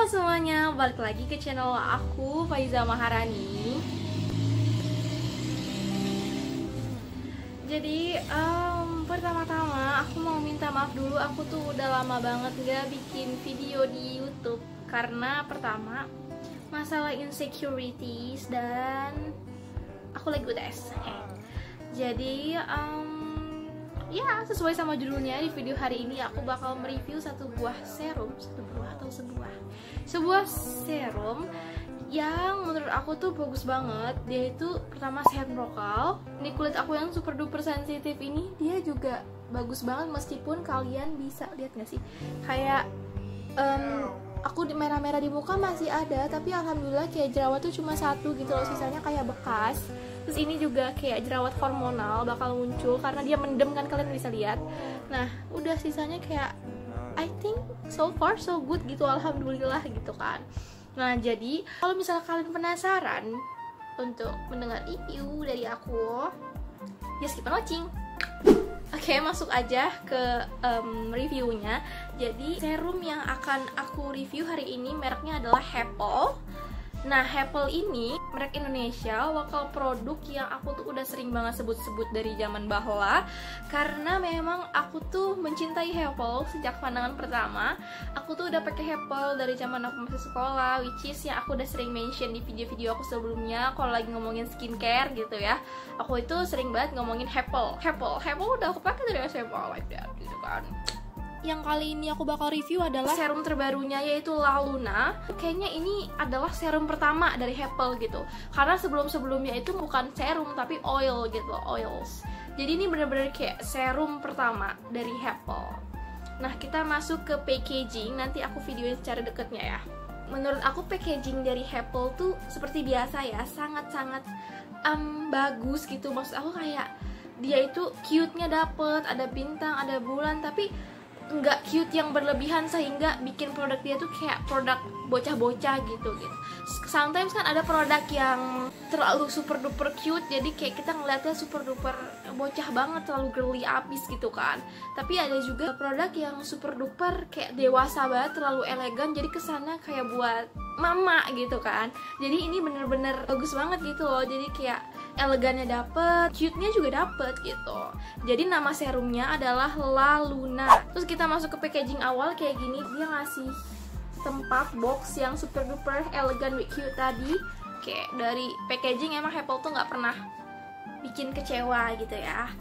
semuanya, balik lagi ke channel aku, Faiza Maharani. Jadi, pertama-tama aku mau minta maaf dulu. Aku tuh udah lama banget gak bikin video di YouTube karena pertama, masalah insecurities dan aku lagi UTS. Jadi, ya sesuai sama judulnya, di video hari ini aku bakal mereview sebuah serum yang menurut aku tuh bagus banget. Dia itu pertama sehat lokal. Ini kulit aku yang super duper sensitif ini, dia juga bagus banget. Meskipun kalian bisa lihat gak sih, kayak aku merah-merah di muka masih ada, tapi alhamdulillah kayak jerawat tuh cuma satu gitu loh, sisanya kayak bekas. Terus ini juga kayak jerawat hormonal bakal muncul karena dia mendem kan, kalian bisa lihat. Nah udah, sisanya kayak I think so far so good gitu, alhamdulillah gitu kan. Nah jadi kalau misalnya kalian penasaran untuk mendengar review dari aku, ya skip watching. Oke, masuk aja ke reviewnya. Jadi serum yang akan aku review hari ini mereknya adalah Heppel. Nah, Heppel ini merek Indonesia, lokal produk yang aku tuh udah sering banget sebut-sebut dari zaman bahla. Karena memang aku tuh mencintai Heppel sejak pandangan pertama. Aku tuh udah pakai Heppel dari zaman aku masih sekolah, which is yang aku udah sering mention di video-video aku sebelumnya. Kalau lagi ngomongin skincare gitu ya, aku itu sering banget ngomongin Heppel udah aku pakai dari SMA like that gitu kan. Yang kali ini aku bakal review adalah serum terbarunya, yaitu La Luna. Kayaknya ini adalah serum pertama dari Heppel gitu, karena sebelum-sebelumnya itu bukan serum tapi oil gitu, oils. Jadi ini bener-bener kayak serum pertama dari Heppel. Nah, kita masuk ke packaging, nanti aku videoin secara deketnya ya. Menurut aku packaging dari Heppel tuh seperti biasa ya, sangat-sangat bagus gitu. Maksud aku kayak dia itu cute-nya dapet, ada bintang, ada bulan, tapi nggak cute yang berlebihan sehingga bikin produk dia tuh kayak produk bocah-bocah gitu. Sometimes kan ada produk yang terlalu super duper cute, jadi kayak kita ngeliatnya super duper bocah banget, terlalu girly abis gitu kan. Tapi ada juga produk yang super duper kayak dewasa banget, terlalu elegan, jadi kesannya kayak buat mama gitu kan. Jadi ini bener-bener bagus banget gitu loh, jadi kayak elegannya dapet, cute-nya juga dapet gitu. Jadi nama serumnya adalah La Luna. Terus kita masuk ke packaging awal kayak gini, dia ngasih tempat box yang super duper elegan with cute tadi. Kayak dari packaging emang Heppel tuh nggak pernah bikin kecewa gitu ya.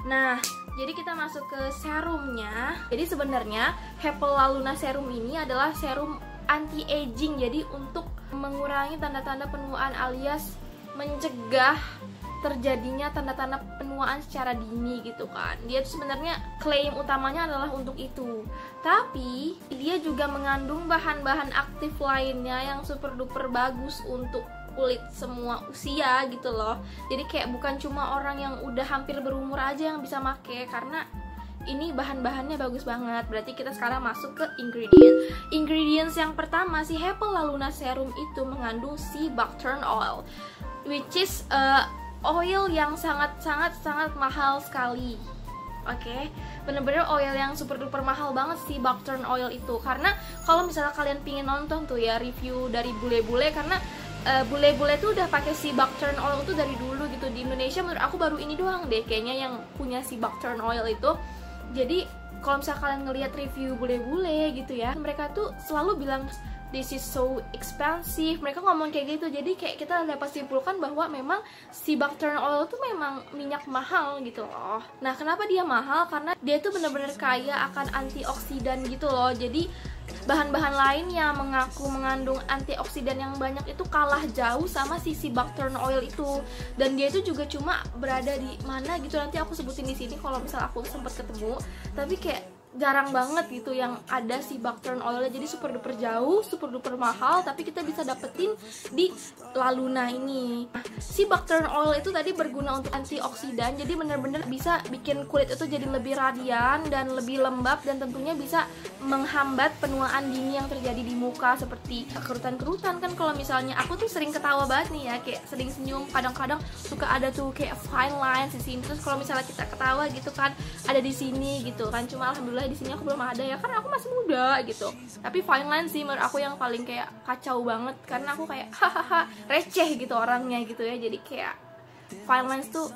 Nah, jadi kita masuk ke serumnya. Jadi sebenarnya Heppel La Luna serum ini adalah serum anti-aging. Jadi untuk mengurangi tanda-tanda penuaan alias mencegah terjadinya tanda-tanda penuaan secara dini gitu kan. Dia tuh sebenarnya klaim utamanya adalah untuk itu. Tapi dia juga mengandung bahan-bahan aktif lainnya yang super duper bagus untuk kulit semua usia gitu loh. Jadi kayak bukan cuma orang yang udah hampir berumur aja yang bisa make, karena ini bahan-bahannya bagus banget. Berarti kita sekarang masuk ke ingredients yang pertama, si Heppel La Luna serum itu mengandung sea buckthorn oil, which is oil yang sangat mahal sekali. Oke, bener-bener oil yang super duper mahal banget si buckthorn oil itu. Karena kalau misalnya kalian pingin nonton tuh ya review dari bule-bule, karena bule-bule tuh udah pakai si buckthorn oil tuh dari dulu gitu. Di Indonesia menurut aku baru ini doang deh kayaknya yang punya si buckthorn oil itu. Jadi kalau misalnya kalian ngelihat review bule-bule gitu ya, mereka tuh selalu bilang this is so expensive. Mereka ngomong kayak gitu. Jadi kayak kita dapat simpulkan bahwa memang si buckthorn oil tuh memang minyak mahal gitu loh. Nah, kenapa dia mahal? Karena dia tuh bener-bener kaya akan antioksidan gitu loh. Jadi bahan-bahan lain yang mengaku mengandung antioksidan yang banyak itu kalah jauh sama si buckthorn oil itu. Dan dia itu juga cuma berada di mana gitu, nanti aku sebutin di sini kalau misal aku sempat ketemu. Tapi kayak jarang banget gitu yang ada si buckthorn oilnya. Jadi super duper jauh, super duper mahal, tapi kita bisa dapetin di La Luna ini. Si buckthorn oil itu tadi berguna untuk antioksidan, jadi bener-bener bisa bikin kulit itu jadi lebih radian dan lebih lembab, dan tentunya bisa menghambat penuaan dini yang terjadi di muka seperti kerutan-kerutan. Kan kalau misalnya aku tuh sering ketawa banget nih ya, kayak sering senyum, kadang-kadang suka ada tuh kayak fine lines di sini. Terus kalau misalnya kita ketawa gitu kan ada di sini gitu kan, cuma alhamdulillah ya di sini aku belum ada ya, karena aku masih muda gitu. Tapi fine line sih menurut aku yang paling kayak kacau banget, karena aku kayak hahaha receh gitu orangnya gitu ya. Jadi kayak fine lines tuh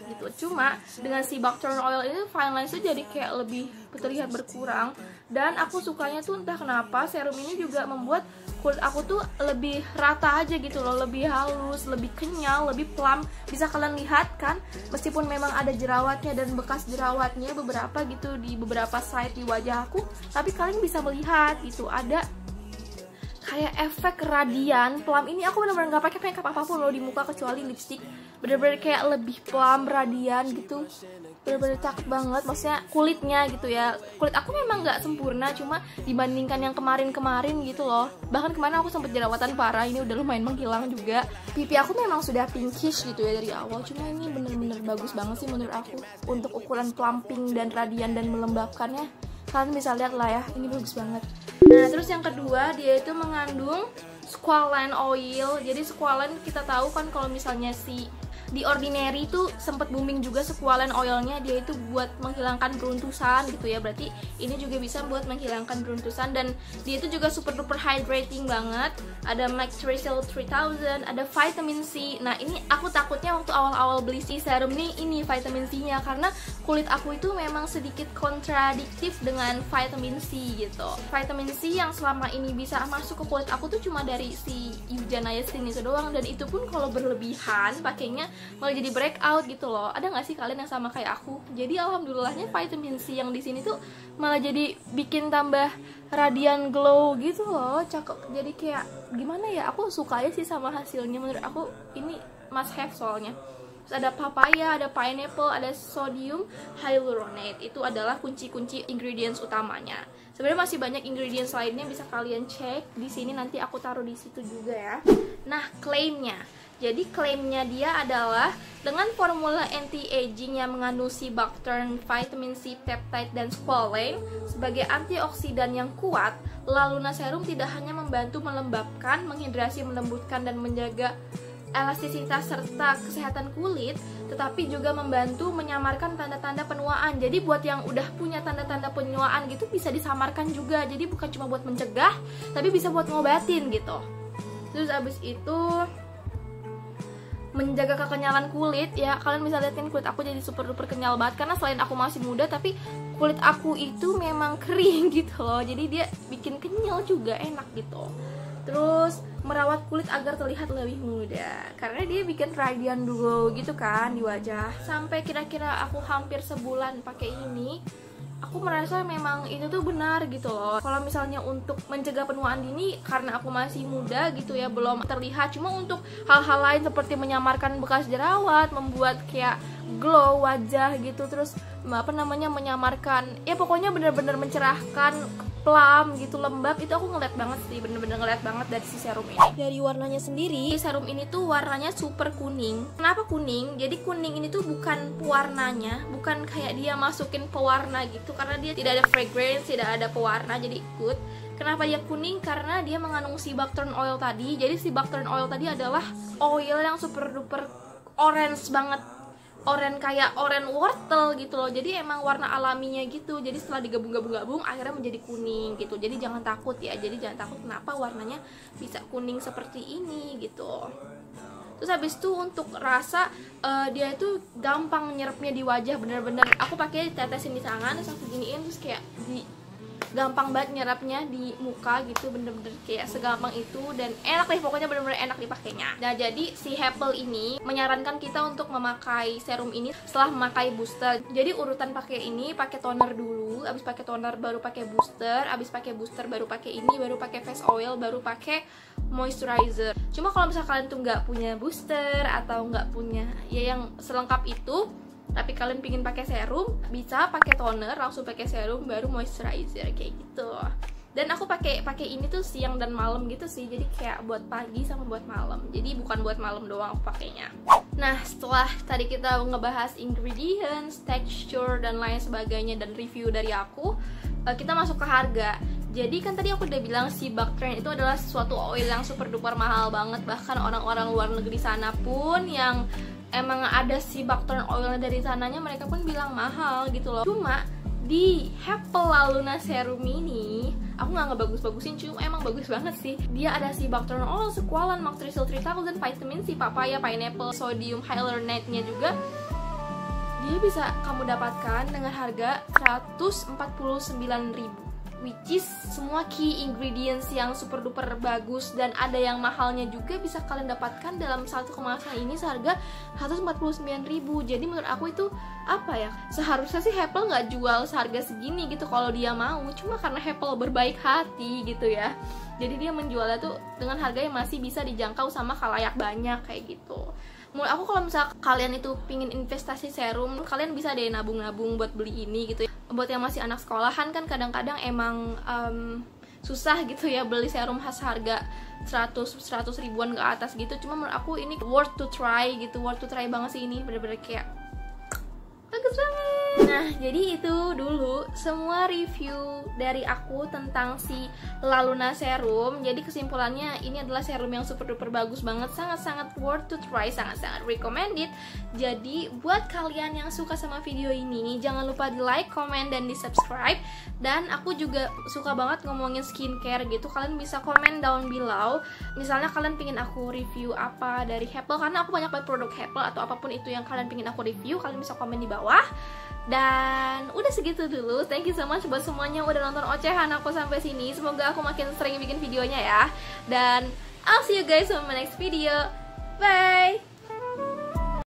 gitu. Cuma dengan si buckthorn oil ini fine lines tuh jadi kayak lebih terlihat berkurang. Dan aku sukanya tuh entah kenapa serum ini juga membuat kulit aku tuh lebih rata aja gitu loh, lebih halus, lebih kenyal, lebih plump. Bisa kalian lihat kan, meskipun memang ada jerawatnya dan bekas jerawatnya beberapa gitu di beberapa side di wajah aku, tapi kalian bisa melihat gitu ada kayak efek radian plump. Ini aku bener-bener gak pakai makeup apapun loh di muka kecuali lipstick, bener-bener kayak lebih plump, radian gitu, bener-bener cakep banget. Maksudnya kulitnya gitu ya, kulit aku memang gak sempurna, cuma dibandingkan yang kemarin-kemarin gitu loh. Bahkan kemarin aku sempet jerawatan parah, ini udah lumayan menghilang juga. Pipi aku memang sudah pinkish gitu ya dari awal, cuma ini bener-bener bagus banget sih menurut aku untuk ukuran plumping dan radian dan melembabkannya. Kalian bisa lihat lah ya, ini bagus banget. Nah terus yang kedua, dia itu mengandung squalane oil. Jadi squalane kita tahu kan kalau misalnya di Ordinary itu sempat booming juga squalane oilnya, dia itu buat menghilangkan beruntusan gitu ya. Berarti ini juga bisa buat menghilangkan beruntusan, dan dia itu juga super duper hydrating banget. Ada Mycorrhizal 3000, ada vitamin C. Nah ini aku takutnya waktu awal-awal beli si serum ini vitamin C nya, karena kulit aku itu memang sedikit kontradiktif dengan vitamin C gitu. Vitamin C yang selama ini bisa masuk ke kulit aku tuh cuma dari si Eugenaysin itu doang, dan itu pun kalau berlebihan pakainya malah jadi breakout gitu loh. Ada nggak sih kalian yang sama kayak aku? Jadi alhamdulillahnya vitamin C yang di sini tuh malah jadi bikin tambah radiant glow gitu loh, cakep. Jadi kayak gimana ya, aku suka aja sih sama hasilnya. Menurut aku ini must have soalnya. Terus ada papaya, ada pineapple, ada sodium hyaluronate. Itu adalah kunci-kunci ingredients utamanya. Sebenarnya masih banyak ingredients lainnya, bisa kalian cek di sini, nanti aku taruh di situ juga ya. Nah, klaimnya. Jadi klaimnya dia adalah dengan formula anti-aging yang mengandung si buckthorn, vitamin C, peptide, dan squalane sebagai antioksidan yang kuat, Laluna Serum tidak hanya membantu melembabkan, menghidrasi, melembutkan, dan menjaga elastisitas serta kesehatan kulit, tetapi juga membantu menyamarkan tanda-tanda penuaan. Jadi buat yang udah punya tanda-tanda penuaan gitu bisa disamarkan juga. Jadi bukan cuma buat mencegah, tapi bisa buat ngobatin gitu. Terus abis itu menjaga kekenyalan kulit ya. Kalian bisa lihat kan kulit aku jadi super duper kenyal banget, karena selain aku masih muda tapi kulit aku itu memang kering gitu loh. Jadi dia bikin kenyal juga, enak gitu. Terus merawat kulit agar terlihat lebih muda, karena dia bikin radiant glow gitu kan di wajah. Sampai kira-kira aku hampir sebulan pakai ini, aku merasa memang itu tuh benar gitu loh. Kalau misalnya untuk mencegah penuaan dini, karena aku masih muda gitu ya, belum terlihat. Cuma untuk hal-hal lain seperti menyamarkan bekas jerawat, membuat kayak glow wajah gitu, terus menyamarkan, ya pokoknya bener-bener mencerahkan, plump gitu, lembab, itu aku ngeliat banget sih, bener-bener ngeliat banget dari si serum ini. Dari warnanya sendiri, serum ini tuh warnanya super kuning. Kenapa kuning? Jadi kuning ini tuh bukan pewarnanya, bukan kayak dia masukin pewarna gitu, karena dia tidak ada fragrance, tidak ada pewarna, jadi good. Kenapa dia kuning? Karena dia mengandung si buckthorn oil tadi. Jadi si buckthorn oil tadi adalah oil yang super duper orange banget, orange kayak orange wortel gitu loh. Jadi emang warna alaminya gitu. Jadi setelah digabung-gabung akhirnya menjadi kuning gitu. Jadi jangan takut ya. Jadi jangan takut kenapa warnanya bisa kuning seperti ini gitu. Terus habis itu untuk rasa dia itu gampang nyerapnya di wajah, bener-bener aku pakai tetesin di tangan terus aku giniin, terus kayak gampang banget nyerapnya di muka gitu, bener-bener kayak segampang itu, dan enak deh pokoknya, bener-bener enak dipakainya. Nah jadi si Herbal ini menyarankan kita untuk memakai serum ini setelah memakai booster. Jadi urutan pakai ini, pakai toner dulu, abis pakai toner baru pakai booster, abis pakai booster baru pakai ini, baru pakai face oil, baru pakai moisturizer. Cuma kalau misalnya kalian tuh nggak punya booster atau nggak punya ya yang selengkap itu, tapi kalian pingin pakai serum, bisa pakai toner, langsung pakai serum, baru moisturizer kayak gitu. Dan aku pakai ini tuh siang dan malam gitu sih, jadi kayak buat pagi sama buat malam. Jadi bukan buat malam doang aku pakainya. Nah setelah tadi kita ngebahas ingredients, texture dan lain sebagainya, dan review dari aku, kita masuk ke harga. Jadi kan tadi aku udah bilang si buckthorn itu adalah suatu oil yang super duper mahal banget. Bahkan orang-orang luar negeri sana pun yang emang ada si buckthorn oilnya dari sananya, mereka pun bilang mahal gitu loh. Cuma di Happaluna Serum ini, aku nggak ngebagus-bagusin, cuma emang bagus banget sih. Dia ada si Buckthorn Oil, Squalane, Max-Tricyl 3000, vitamin C, papaya, pineapple, sodium hyaluronate-nya juga. Dia bisa kamu dapatkan dengan harga 149.000, which is semua key ingredients yang super duper bagus, dan ada yang mahalnya juga bisa kalian dapatkan dalam satu kemasan ini seharga 149.000. Jadi menurut aku itu apa ya, seharusnya sih Happal nggak jual seharga segini gitu kalau dia mau, cuma karena Happal berbaik hati gitu ya, jadi dia menjualnya tuh dengan harga yang masih bisa dijangkau sama khalayak banyak kayak gitu. Menurut aku kalau misalnya kalian itu pingin investasi serum, kalian bisa deh nabung-nabung buat beli ini gitu ya. Buat yang masih anak sekolahan kan kadang-kadang emang susah gitu ya beli serum harga 100 ribuan ke atas gitu. Cuma menurut aku ini worth to try gitu, worth to try banget sih, ini bener-bener kayak bagus banget. Nah, jadi itu dulu semua review dari aku tentang si Laluna Serum. Jadi kesimpulannya ini adalah serum yang super duper bagus banget, sangat-sangat worth to try, sangat-sangat recommended. Jadi buat kalian yang suka sama video ini, jangan lupa di like, comment, dan di subscribe. Dan aku juga suka banget ngomongin skincare gitu, kalian bisa komen down below. Misalnya kalian pingin aku review apa dari Happal, karena aku banyak banget produk Happal, atau apapun itu yang kalian pingin aku review, kalian bisa komen di bawah. Dan udah segitu dulu. Thank you so much buat semuanya udah nonton ocehan aku sampai sini. Semoga aku makin sering bikin videonya ya. Dan I'll see you guys on my next video. Bye.